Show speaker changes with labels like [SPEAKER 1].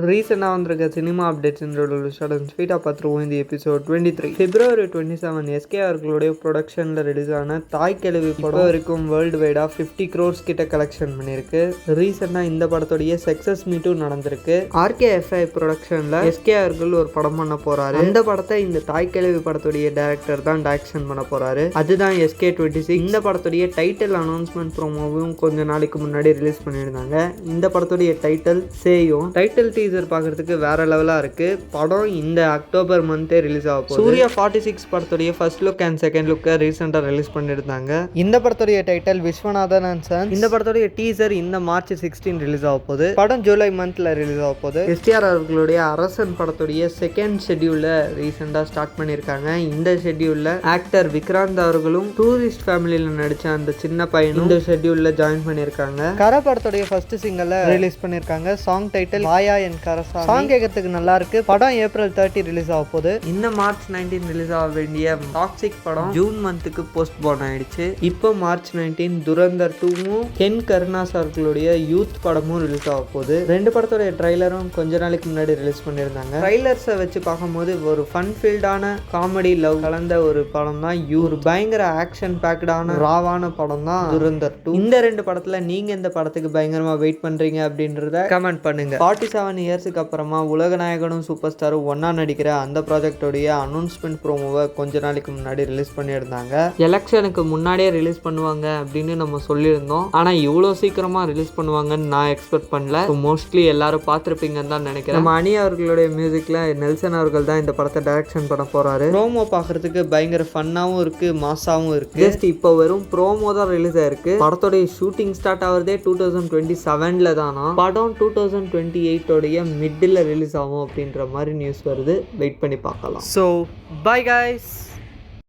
[SPEAKER 1] ரீசெண்டாக வந்திருக்க cinema அப்டேட்ஸ்ன்றோட short ஸ்வீட்டாக பார்த்துருவோம். இந்த எபிசோட் 23 February 27 எஸ்கே அவர்களுடைய ப்ரொடக்ஷனில் ரிலீஸ் ஆன தாய் கிழவி படம் வரைக்கும் வேர்ல்டு வைடாக 50 crores கிட்ட கலெக்ஷன் பண்ணியிருக்கு. ரீசெண்டாக இந்த படத்துடைய சக்ஸஸ் மீட்டும் நடந்திருக்கு. RKFI ப்ரொடக்ஷனில் எஸ்கே அவர்கள் ஒரு படம் பண்ண போகிறாரு. அந்த படத்தை இந்த தாய் கிழவி படத்துடைய டைரக்டர் தான் டைரக்ஷன் பண்ண போகிறாரு. அதுதான் SK26. இந்த படத்துடைய டைட்டில் அனௌன்ஸ்மெண்ட் ப்ரோமோவும் கொஞ்ச நாளைக்கு முன்னாடி ரிலீஸ் பண்ணியிருந்தாங்க. இந்த படத்துடைய டைட்டில் சேயும் டைட்டில் பார்க்கறதுக்கு வேற லெவலா இருக்கு. படம் இந்த அக்டோபர் மந்தே ரிலீஸ் ஆக போகுது. சூர்யா 46 படத்துடைய ஃபர்ஸ்ட் லுக் அண்ட் செகண்ட் லுக்கை ரீசெண்டா ரிலீஸ் பண்ணியிருந்தாங்க. இந்த படத்துடைய டைட்டில் விஸ்வநாதன் அண்ட் சன்ஸ். இந்த படத்துடைய டீசர் இந்த மார்ச் 16 ரிலீஸ் ஆக போகுது. படம் ஜூலை மந்த்ல ரிலீஸ் ஆக போகுது. STR அவர்களுடைய அரசன் படத்துடைய செகண்ட் ஷெட்யூல்ல ரீசெண்டா ஸ்டார்ட் பண்ணியிருக்காங்க. இந்த ஷெட்யூல்ல ஆக்டர் விக்ராந்த் அவர்களும் டூரிஸ்ட் ஃபேமிலியில நடிச்ச அந்த சின்ன பையனும் இந்த ஷெட்யூல்ல ஜாயின் பண்ணியிருக்காங்க. கர படத்துடைய ஃபர்ஸ்ட் சிங்கிள் ரிலீஸ் பண்ணியிருக்காங்க. சாங் டைட்டில் மாயா என் கரசா. சாங் கேட்கறதுக்கு நல்லா இருக்கு. படம் ஏப்ரல் 30 ரிலீஸ் ஆக போகுது. இந்த மார்ச் 19 ரிலீஸ் ஆக வேண்டிய டாக்ஸிக் படம் ஜூன் மந்த்துக்கு போஸ்ட்போன் ஆயிடுச்சு. இப்போ மார்ச் 19 துரந்தர் 2வும் கென் கருணாஸ் அவர்களுடைய யூத் படமும் ரிலீஸ் ஆக போகுது. ரெண்டு படத்துடைய ட்ரைலரும் கொஞ்ச நாளைக்கு முன்னாடி ரிலீஸ் பண்ணியிருந்தாங்க. ட்ரைலர்ஸை வச்சு பார்க்கும்போது ஒரு ஃபன் ஃபீல்டான காமெடி லவ் கலந்த ஒரு படம் தான். ஒரு பயங்கர ஆக்ஷன் பேக்டான ராவான படம் தான் துரந்தர் 2. இந்த ரெண்டு படத்துல நீங்க இந்த படத்துக்கு பயங்கரமா வெயிட் பண்றீங்க அப்படின்றத கமெண்ட் பண்ணுங்க. 47 இயர்ஸுக்கு அப்புறமா உலகநாயகனும் சூப்பர் ஸ்டாரும் ஒன்னா நடிக்கிற அந்த ப்ராஜெக்டோடைய அனௌன்ஸ்மெண்ட் ப்ரோமோவை கொஞ்ச நாளைக்கு முன்னாடி ரிலீஸ் பண்ணியிருந்தாங்க. எலெக்ஷனுக்கு முன்னாடியே ரிலீஸ் பண்ணுவாங்க அப்படின்னு நம்ம சொல்லியிருந்தோம். ஆனா இவ்வளோ சீக்கிரமா ரிலீஸ் பண்ணுவாங்கன்னு நான் எக்ஸ்பெக்ட் பண்ணல. மோஸ்ட்லி எல்லாரும் பார்த்துருப்பீங்கன்னு தான் நினைக்கிறேன். நம்ம அனி அவர்களுடைய மியூசிக்ல நெல்சன் அவர்கள் தான் இந்த படத்தை டைரக்ஷன் பண்ண போறாரு. ப்ரோமோ பார்க்கறதுக்கு பயங்கர ஃபன்னாவும் இருக்கு, மாசாவும் இருக்கு. ஜஸ்ட் இப்போ வெறும் ப்ரோமோ தான் ரிலீஸ் ஆயிருக்கு. படத்தோடைய ஷூட்டிங் ஸ்டார்ட் ஆகிறதே 2027ல தானா. படம் 2028 மிடில் ரிலீஸ் ஆகும் அப்படின்ற மாதிரி நியூஸ் வருது. வெயிட் பண்ணி பார்க்கலாம். So bye guys.